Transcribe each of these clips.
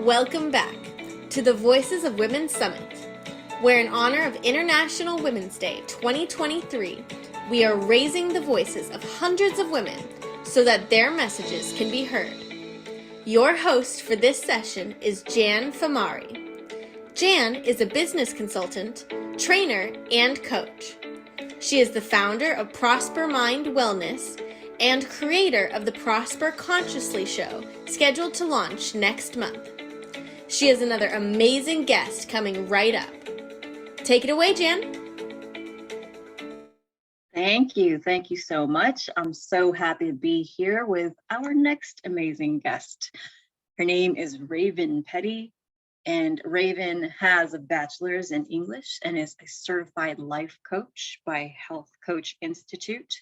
Welcome back to the Voices of Women Summit, where in honor of International Women's Day 2023, we are raising the voices of hundreds of women so that their messages can be heard. Your host for this session is Jan Famari. Jan is a business consultant, trainer, and coach. She is the founder of Prosper Mind Wellness and creator of the Prosper Consciously show, scheduled to launch next month. She is another amazing guest coming right up. Take it away, Jan. Thank you. Thank you so much. I'm so happy to be here with our next amazing guest. Her name is Raven Petty, and Raven has a bachelor's in English and is a certified life coach by Health Coach Institute.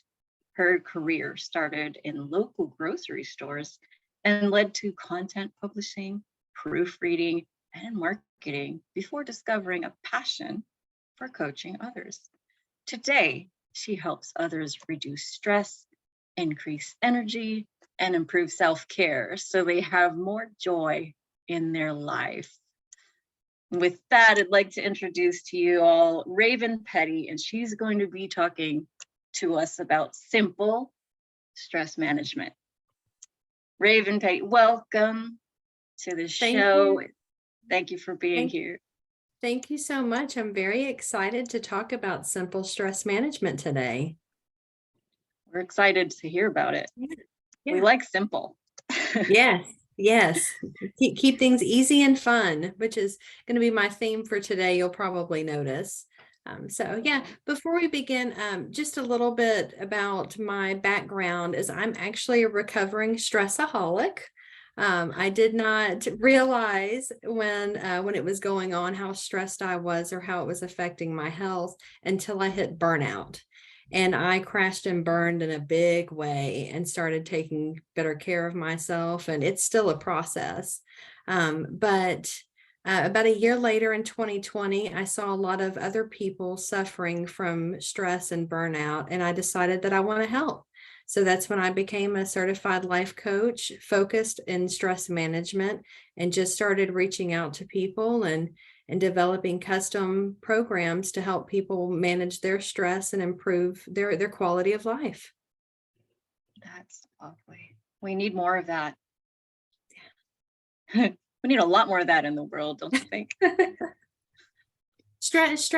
Her career started in local grocery stores and led to content publishing, proofreading, and marketing before discovering a passion for coaching others. Today, she helps others reduce stress, increase energy, and improve self-care so they have more joy in their life. With that, I'd like to introduce to you all Raven Petty, and she's going to be talking to us about simple stress management. Raven Petty, welcome to the show. Thank you for being here. Thank you so much. I'm very excited to talk about simple stress management today. We're excited to hear about it. Yeah. We like simple. Yes. Keep things easy and fun, which is going to be my theme for today. You'll probably notice. Before we begin, just a little bit about my background is I'm actually a recovering stressaholic. I did not realize when it was going on how stressed I was or how it was affecting my health until I hit burnout. And I crashed and burned in a big way and started taking better care of myself. And it's still a process. But about a year later in 2020, I saw a lot of other people suffering from stress and burnout, and I decided that I want to help. So that's when I became a certified life coach focused in stress management and just started reaching out to people and developing custom programs to help people manage their stress and improve their quality of life. That's lovely. We need more of that. We need a lot more of that in the world, don't you think? Stress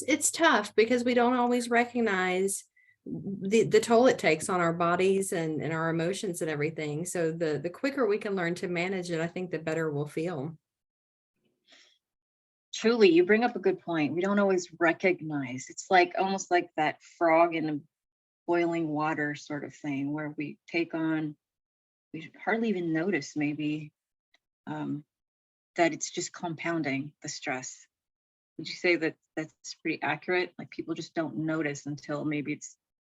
it's tough because we don't always recognize the toll it takes on our bodies and our emotions and everything. So the quicker we can learn to manage it, I think the better we'll feel. Truly, you bring up a good point. We don't always recognize. It's like almost like that frog in the boiling water sort of thing where we hardly even notice maybe that it's just compounding the stress. Would you say that that's pretty accurate? Like people just don't notice until maybe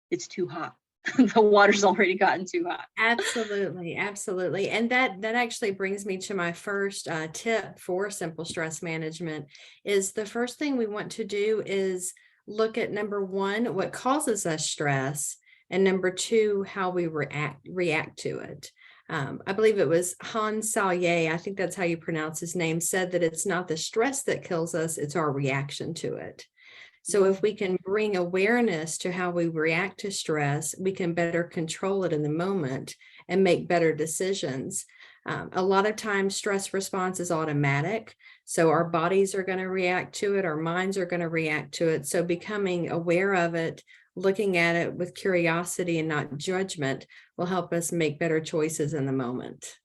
it's too hot. The water's already gotten too hot. Absolutely. And that actually brings me to my first tip for simple stress management is the first thing we want to do is look at number one, what causes us stress, and number two, how we react to it. I believe it was Hans Selye, I think that's how you pronounce his name, said that it's not the stress that kills us, it's our reaction to it. So if we can bring awareness to how we react to stress, we can better control it in the moment and make better decisions. A lot of times stress response is automatic. So our bodies are going to react to it. Our minds are going to react to it. So becoming aware of it, looking at it with curiosity and not judgment will help us make better choices in the moment.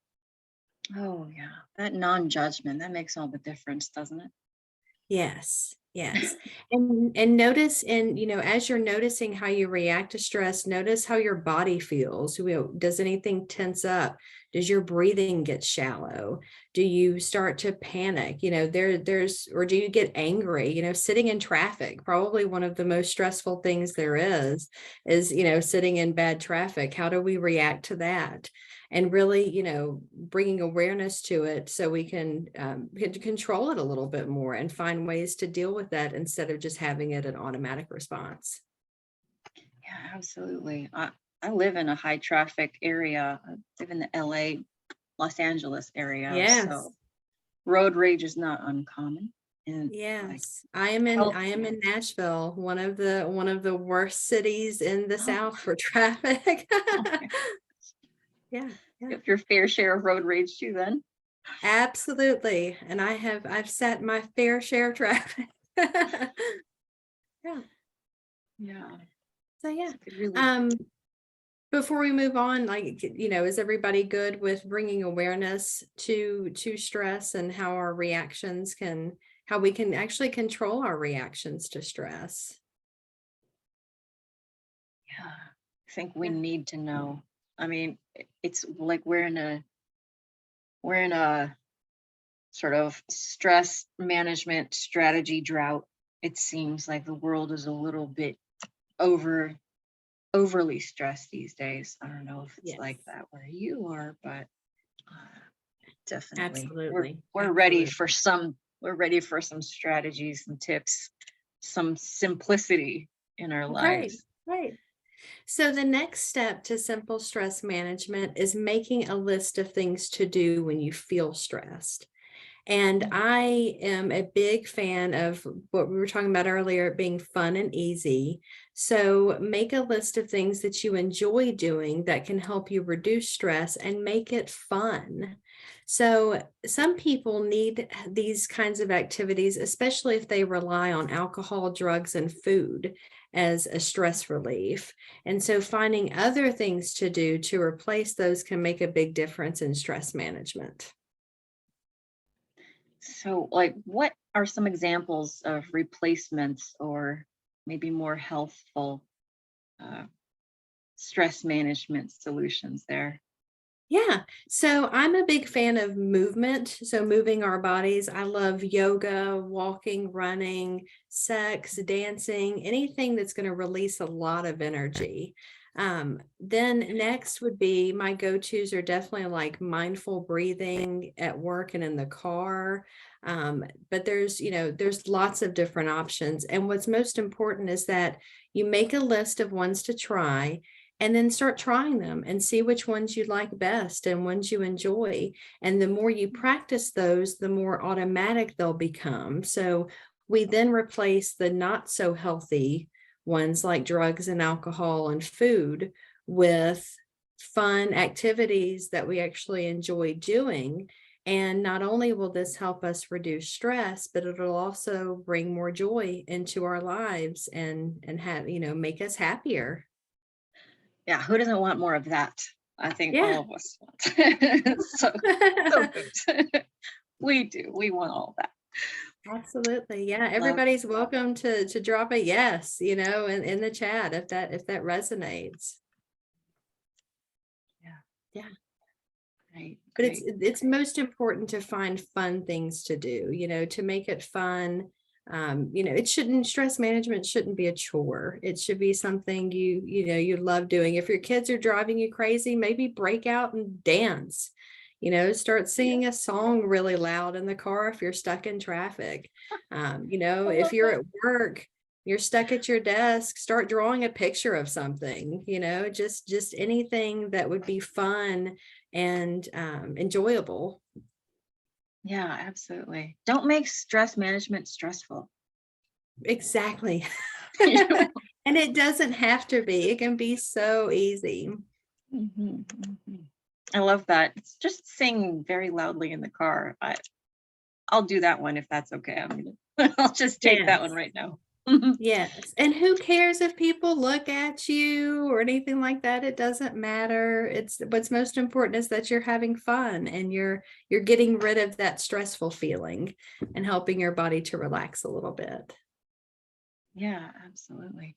Oh yeah, that non-judgment, that makes all the difference, doesn't it? Yes. And notice as you're noticing how you react to stress, notice how your body feels. Does anything tense up? Does your breathing get shallow? Do you start to panic? Or do you get angry? Sitting in traffic, probably one of the most stressful things there is sitting in bad traffic. How do we react to that? And really, bringing awareness to it so we can control it a little bit more and find ways to deal with that instead of just having it an automatic response. Yeah, absolutely. I live in a high traffic area. I live in the LA, Los Angeles area. Yes. So road rage is not uncommon. And like Yes, I am health, in Nashville, one of the worst cities in the oh, South for traffic. oh my, Yeah, you yeah, have your fair share of road rage too then. absolutely. And I've sat in my fair share of traffic. Yeah. Yeah. So yeah. So it could really, Um, before we move on, like, is everybody good with bringing awareness to stress and how we can actually control our reactions to stress? yeah, I think we Yeah. need to know. I mean, it's like we're in a sort of stress management strategy drought. It seems like the world is a little bit over overly stressed these days. I don't know if it's Yes. like that where you are, but uh, definitely Absolutely. we're ready Absolutely. for some strategies, some tips, some simplicity in our Right. lives. Right. So the next step to simple stress management is making a list of things to do when you feel stressed. And Mm. I am a big fan of what we were talking about earlier, it being fun and easy. So make a list of things that you enjoy doing that can help you reduce stress and make it fun. So some people need these kinds of activities, especially if they rely on alcohol, drugs, and food as a stress relief. And so finding other things to do to replace those can make a big difference in stress management. So, like, what are some examples of replacements or maybe more healthful uh, stress management solutions there? Yeah. So I'm a big fan of movement. So moving our bodies. I love yoga, walking, running, sex, dancing, anything that's going to release a lot of energy. Then next would be my go-tos are definitely like mindful breathing at work and in the car. But there's lots of different options. And what's most important is that you make a list of ones to try and then start trying them and see which ones you like best and ones you enjoy. And the more you practice those, the more automatic they'll become. So we then replace the not so healthy ones like drugs and alcohol and food with fun activities that we actually enjoy doing. And not only will this help us reduce stress, but it'll also bring more joy into our lives and have, make us happier. Yeah, who doesn't want more of that? I think Yeah. all of us want. So good. We do. We want all that. Absolutely. Yeah. Love. Everybody's welcome to drop a yes, in the chat if that resonates. Yeah. Yeah. Great. But it's Great. it's most important to find fun things to do, to make it fun. Stress management shouldn't be a chore. It should be something you love doing. If your kids are driving you crazy, maybe break out and dance. Start Yeah. singing a song really loud in the car if you're stuck in traffic. I If love you're that. at work, you're stuck at your desk, start drawing a picture of something, just anything that would be fun and enjoyable. Yeah, absolutely. Don't make stress management stressful. Exactly. You know? And it doesn't have to be. It can be so easy. Mhm, mhm. I love that. It's just sing very loudly in the car. I'll do that one if that's okay. I'll just take that one Yes. right now. Yes. And who cares if people look at you or anything like that? It doesn't matter. It's what's most important is that you're having fun and you're getting rid of that stressful feeling and helping your body to relax a little bit. Yeah, absolutely.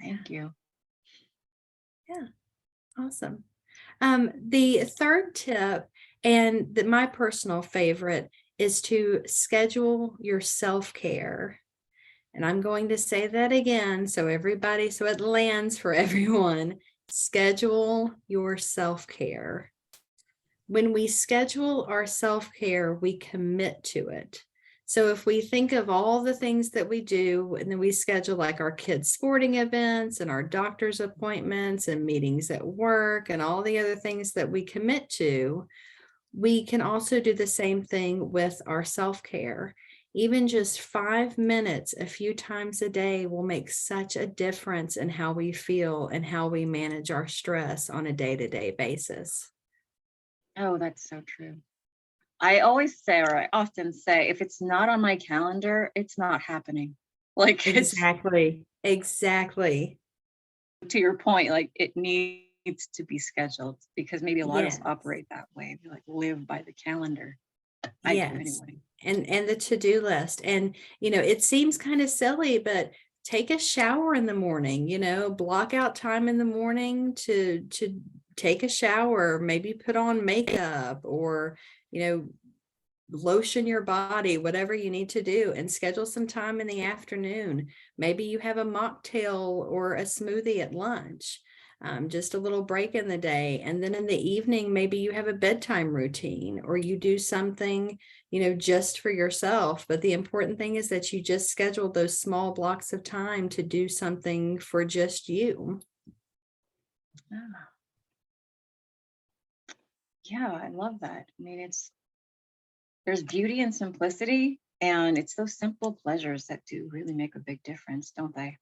Yeah. Thank you. Yeah. Awesome. The third tip, and my personal favorite, is to schedule your self-care. And I'm going to say that again so it lands for everyone. Schedule your self-care. When we schedule our self-care, we commit to it. So if we think of all the things that we do, and then we schedule like our kids' sporting events and our doctor's appointments and meetings at work and all the other things that we commit to, we can also do the same thing with our self-care. Even just 5 minutes a few times a day will make such a difference in how we feel and how we manage our stress on a day-to-day basis. Oh, that's so true. I always say, or I often say, if it's not on my calendar, it's not happening. Like it's Exactly. Exactly. to your point, like it needs to be scheduled because maybe a lot of us Yes. operate that way. We like live by the calendar. I do Yes. anyway. And the to-do list. And it seems kind of silly, but take a shower in the morning, block out time in the morning to take a shower, maybe put on makeup or, you know, lotion your body, whatever you need to do, and schedule some time in the afternoon. Maybe you have a mocktail or a smoothie at lunch, just a little break in the day. And then in the evening, maybe you have a bedtime routine or you do something, just for yourself. But the important thing is that you just schedule those small blocks of time to do something for just you. Ah, yeah, I love that. I mean, there's beauty in simplicity, and it's those simple pleasures that do really make a big difference, don't they?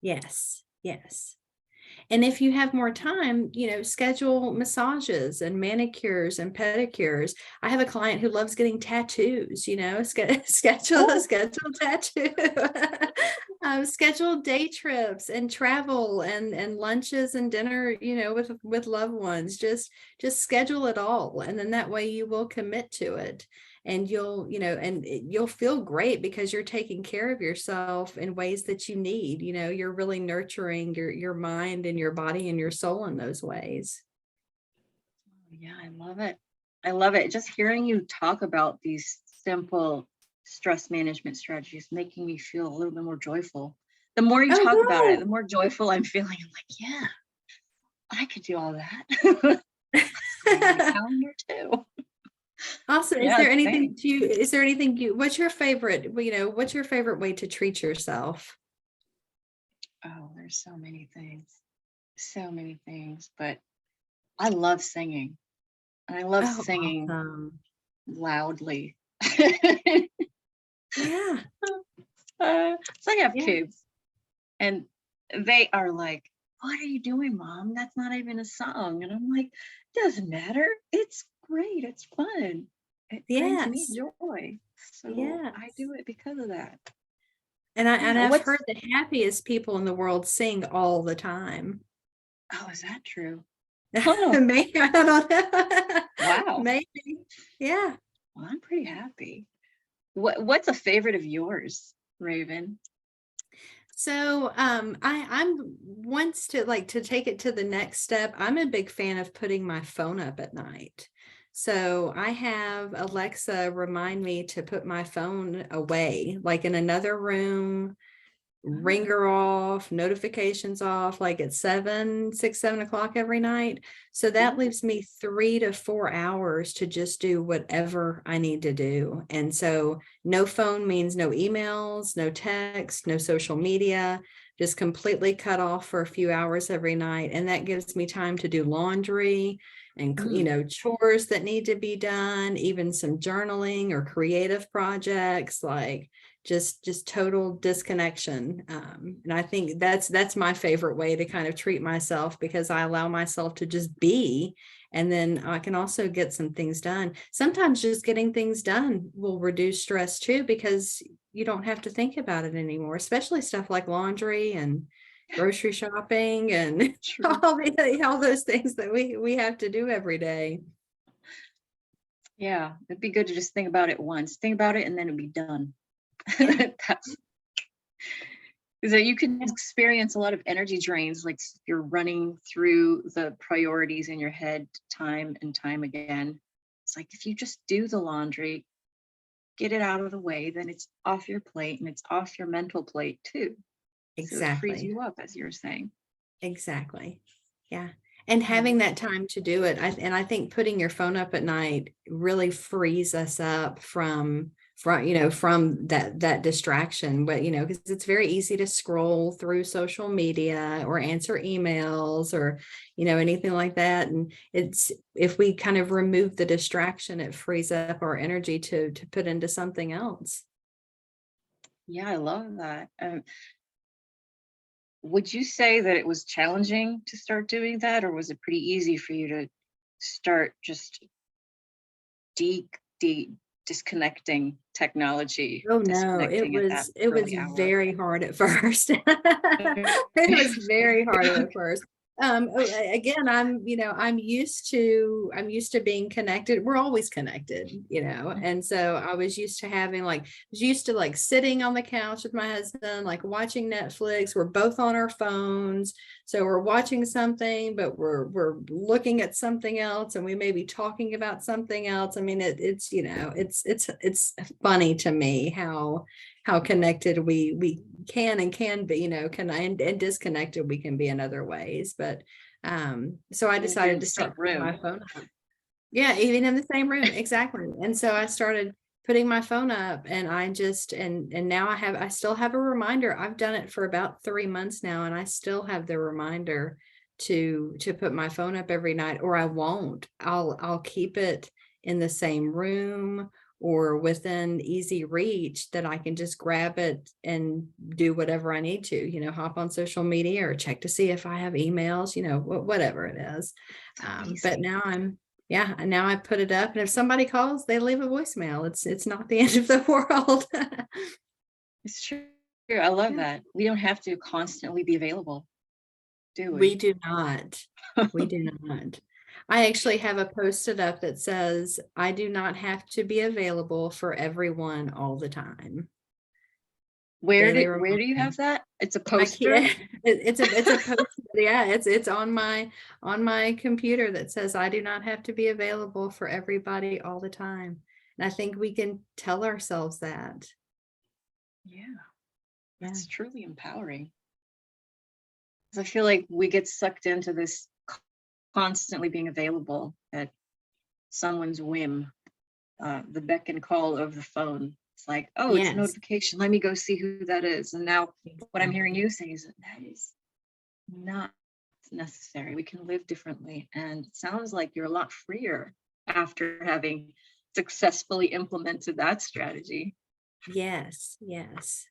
Yes, yes. And if you have more time, schedule massages and manicures and pedicures. I have a client who loves getting tattoos, schedule a Oh, schedule tattoo. Schedule day trips and travel and lunches and dinner, with loved ones. Just schedule it all. And then that way you will commit to it. And you'll feel great because you're taking care of yourself in ways that you need. You're really nurturing your mind and your body and your soul in those ways. yeah, I love it. I love it. Just hearing you talk about these simple stress management strategies making me feel a little bit more joyful. The more you Oh, talk about it, the good. more joyful I'm feeling. I'm like, yeah, I could do all that. Put it on my calendar too. Awesome. Yeah, same. What's your favorite way to treat yourself? Oh, there's so many things, but I love singing. And I love Oh, singing awesome. loudly. Yeah. So I have Yeah. kids and they are like, what are you doing, Mom? That's not even a song. And I'm like, doesn't matter. It's great. It's fun. It brings me Yes. joy. So I Yes. do it because of that. And Yeah. I've heard the happiest people in the world sing all the time. Oh, is that true? Oh, Maybe, I don't know. wow. Maybe. Yeah. Well, I'm pretty happy. What's a favorite of yours, Raven? So I'm wants to like to take it to the next step. I'm a big fan of putting my phone up at night. So I have Alexa remind me to put my phone away, like in another room, Ah, ringer off, notifications off, like at 7 o'clock every night. So that yeah. leaves me 3 to 4 hours to just do whatever I need to do. And so no phone means no emails, no text, no social media, just completely cut off for a few hours every night. And that gives me time to do laundry and, Mm. chores that need to be done, even some journaling or creative projects, like just total disconnection. And I think that's my favorite way to kind of treat myself, because I allow myself to just be, and then I can also get some things done. Sometimes just getting ththings done will reduce stress too, because you don't have to think about it anymore, especially stuff like laundry and grocery shopping and True. all those things that we have to do every day. Yeah, it'd be good to just think about it once. Think about it and then it'd be done. Yeah. That's is that you can experience a lot of energy drains, like you're running through the priorities in your head time and time again. It's like if you just do the laundry, get it out of the way, then it's off your plate and it's off your mental plate too. So it frees Exactly. you up, as you're saying. Exactly. Yeah. And I having love that time to do it. I think putting your phone up at night really frees us up from that distraction. But because it's very easy to scroll through social media or answer emails or anything like that. And it's, if we kind of remove the distraction, it frees up our energy to put into something else. Yeah, I love that. Would you say that it was challenging to start doing that, or was it pretty easy for you to start just disconnecting technology, Oh no, disconnecting at that it was early hour? very hard at first. It was very hard at first. Again, I'm used to being connected. We're always connected, and so I was used to having like sitting on the couch with my husband, like watching Netflix. We're both on our phones, so we're watching something, but we're looking at something else, and we may be talking about something else. I mean, it's funny to me how connected we can be, and disconnected we can be in other ways. But so I Even if you're in decided the to same start putting my room. phone up. Yeah, even in the same room, exactly. And so I started putting my phone up, and and now I still have a reminder. I've done it for about 3 months now, and I still have the reminder to put my phone up every night, or I won't. I'll keep it in the same room or within easy reach that I can just grab it and do whatever I need to, hop on social media or check to see if I have emails, whatever it is. But now now I put it up, and if somebody calls, they leave a voicemail. It's not the end of the world. It's true. I love Yeah. that. We don't have to constantly be available, do We we? do not. We do not. I actually have a posted up that says, I do not have to be available for everyone all the time. Daily Where do you reminder. have that? It's a I poster? can't, it's a post, yeah, it's on my computer that says I do not have to be available for everybody all the time. And I think we can tell ourselves that. Yeah, Yeah. that's truly empowering. 'Cause I feel like we get sucked into this constantly being available at someone's whim, the beck and call of the phone. It's like, oh, it's a Yes. notification. Let me go see who that is. And now what I'm hearing Exactly. you say is that is not necessary. We can live differently. And it sounds like you're a lot freer after having successfully implemented that strategy. Yes, yes.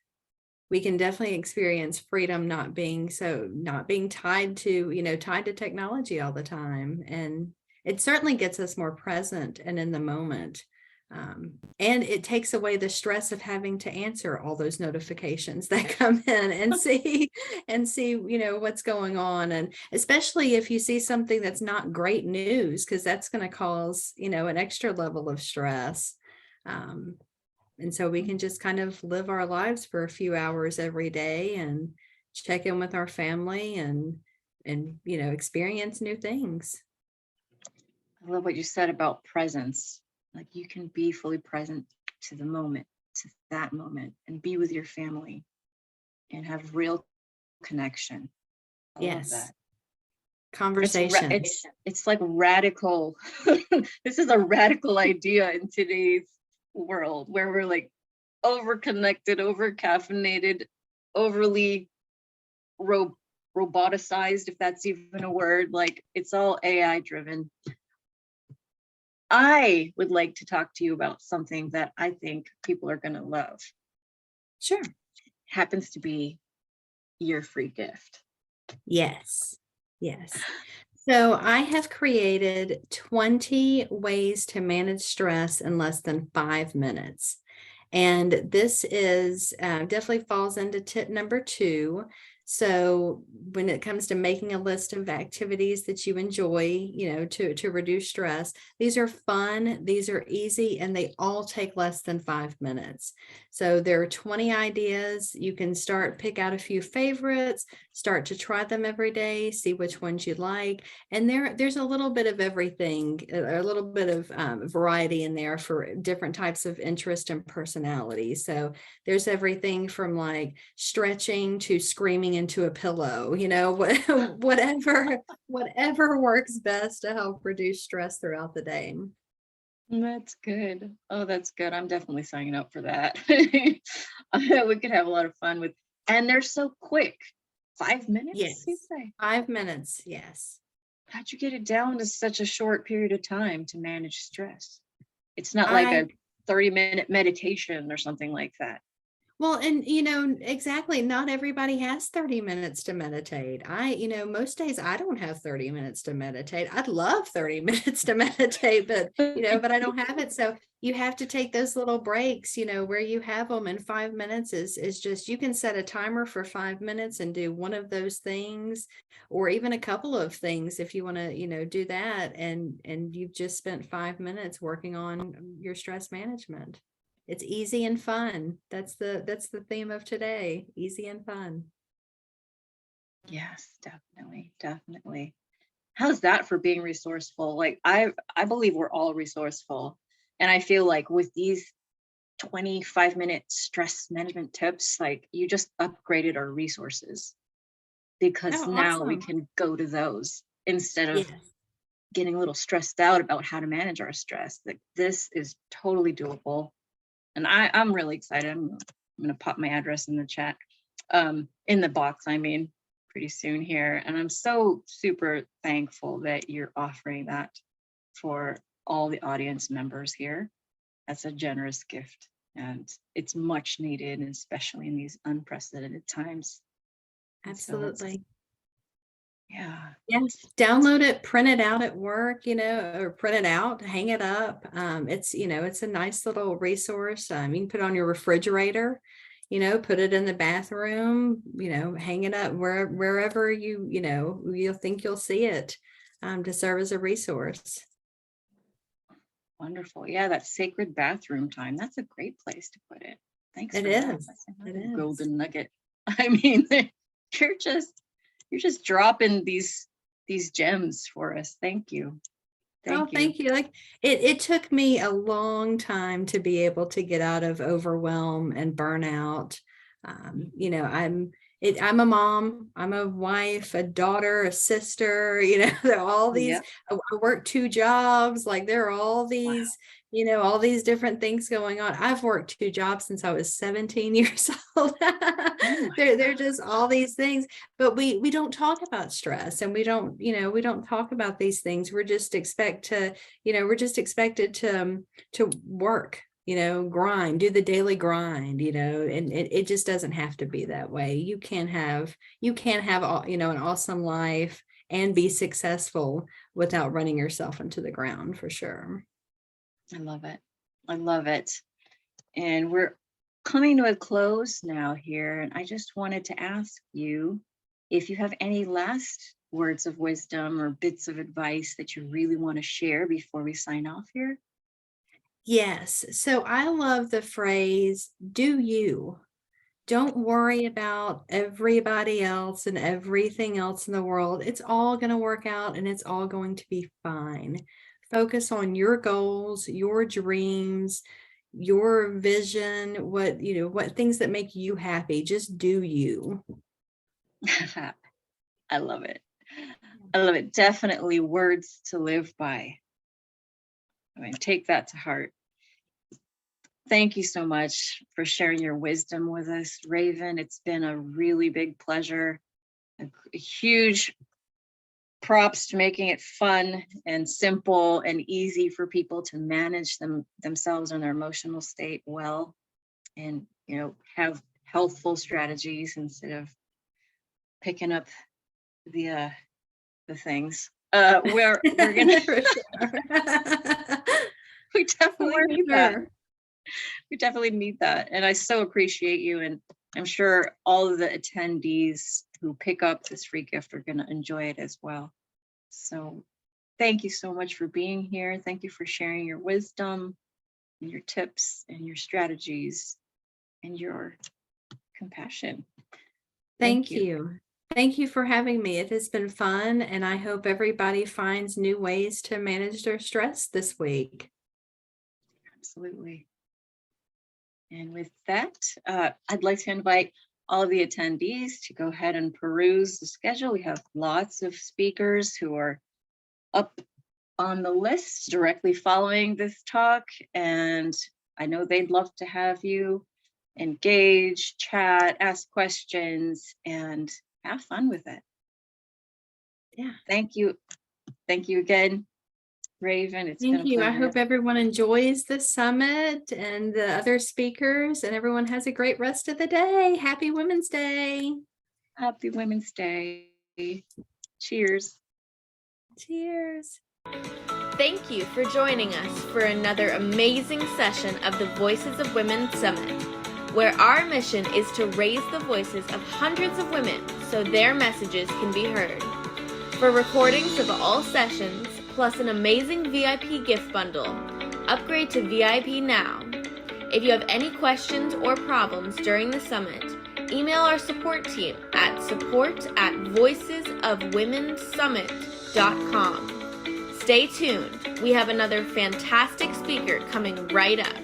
We can definitely experience freedom not being tied to technology all the time. And it certainly gets us more present and in the moment. And it takes away the stress of having to answer all those notifications that come in and see what's going on. And especially if you see something that's not great news, because that's going to cause an extra level of stress. And so we can just kind of live our lives for a few hours every day and check in with our family and experience new things. I love what you said about presence. Like you can be fully present to the moment, to that moment, and be with your family and have real connection. I love Yes. that. Conversation. It's like radical. This is a radical idea in today's world where we're like over connected, over caffeinated, overly roboticized, if that's even a word. Like it's all AI driven. I would like to talk to you about something that I think people are going to love. Sure. Happens to be your free gift. Yes. Yes. So I have created 20 ways to manage stress in less than 5 minutes. And this is definitely falls into tip number 2. So when it comes to making a list of activities that you enjoy, to reduce stress, these are fun, these are easy, and they all take less than 5 minutes. So there are 20 ideas. You can pick out a few favorites, start to try them every day, see which ones you like. And there's a little bit of everything, a little bit of variety in there for different types of interest and personality. So there's everything from like stretching to screaming into a pillow, whatever works best to help reduce stress throughout the day. That's good. Oh, that's good. I'm definitely signing up for that. We could have a lot of fun with, and they're so quick. 5 minutes, you Yes. say? 5 minutes. Yes. How'd you get it down to such a short period of time to manage stress? It's not like I a 30-minute meditation or something like that. Well, and exactly, not everybody has 30 minutes to meditate. Most days I don't have 30 minutes to meditate. I'd love 30 minutes to meditate, but I don't have it. So you have to take those little breaks, where you have them, and 5 minutes is just, you can set a timer for 5 minutes and do one of those things, or even a couple of things if you want to, do that. And you've just spent 5 minutes working on your stress management. It's easy and fun. That's the theme of today. Easy and fun. Yes, definitely, definitely. How's that for being resourceful? Like I believe we're all resourceful. And I feel like with these 25-minute stress management tips, like you just upgraded our resources because Oh, now we awesome. can go to those instead of Yes. getting a little stressed out about how to manage our stress. Like this is totally doable. And I'm really excited. I'm gonna pop my address in the chat, in the box, I mean, pretty soon here. And I'm so super thankful that you're offering that for all the audience members here. That's a generous gift, and it's much needed, and especially in these unprecedented times. And so it's, Absolutely. yeah. Yeah. Download it, print it out at work, or print it out, hang it up. It's a nice little resource. You can put it on your refrigerator, put it in the bathroom, hang it up wherever you'll think you'll see it, to serve as a resource. Wonderful. Yeah, that sacred bathroom time. That's a great place to put it. Thanks It for that. is. That's It another is. golden nugget. I mean, you're just you're just dropping these gems for us. Thank you. Oh, Thank you. thank you. Like it took me a long time to be able to get out of overwhelm and burnout. I'm a mom, I'm a wife, a daughter, a sister, there are all these, Yep. I work 2 jobs, like there are Wow. all these different things going on. I've worked 2 jobs since I was 17 years old. Oh my They're God. just all these things, but we don't talk about stress, and we don't talk about these things. We're just expected to work, grind, do the daily grind, and it just doesn't have to be that way. You can have an awesome life and be successful without running yourself into the ground, for sure. I love it. I love it. And we're coming to a close now here. And I just wanted to ask you if you have any last words of wisdom or bits of advice that you really want to share before we sign off here. Yes. So I love the phrase, do you. Don't worry about everybody else and everything else in the world. It's all going to work out and it's all going to be fine. Focus on your goals, your dreams, your vision, what things that make you happy. Just do you. I love it. I love it. Definitely words to live by. I mean, take that to heart. Thank you so much for sharing your wisdom with us, Raven. It's been a really big pleasure. A huge props to making it fun and simple and easy for people to manage themselves and their emotional state well, and have healthful strategies instead of picking up the things. We're gonna For sure. we definitely For need that. sure. We definitely need that. And I so appreciate you. And I'm sure all of the attendees who pick up this free gift are going to enjoy it as well. So thank you so much for being here. Thank you for sharing your wisdom and your tips and your strategies and your compassion. Thank Thank you. you. Thank you for having me. It has been fun, and I hope everybody finds new ways to manage their stress this week. Absolutely. And with that, I'd like to invite all of the attendees to go ahead and peruse the schedule. We have lots of speakers who are up on the list directly following this talk, and I know they'd love to have you engage, chat, ask questions, and have fun with it. Yeah. Thank you. Thank you again, Raven. It's been Thank a you. I pleasure. hope everyone enjoys the summit and the other speakers, and everyone has a great rest of the day. Happy Women's Day. Happy Women's Day. Cheers. Cheers. Thank you for joining us for another amazing session of the Voices of Women Summit, where our mission is to raise the voices of hundreds of women so their messages can be heard. For recordings of all sessions, plus an amazing VIP gift bundle, upgrade to VIP now. If you have any questions or problems during the summit, email our support team at support@voicesofwomensummit.com. Stay tuned. We have another fantastic speaker coming right up.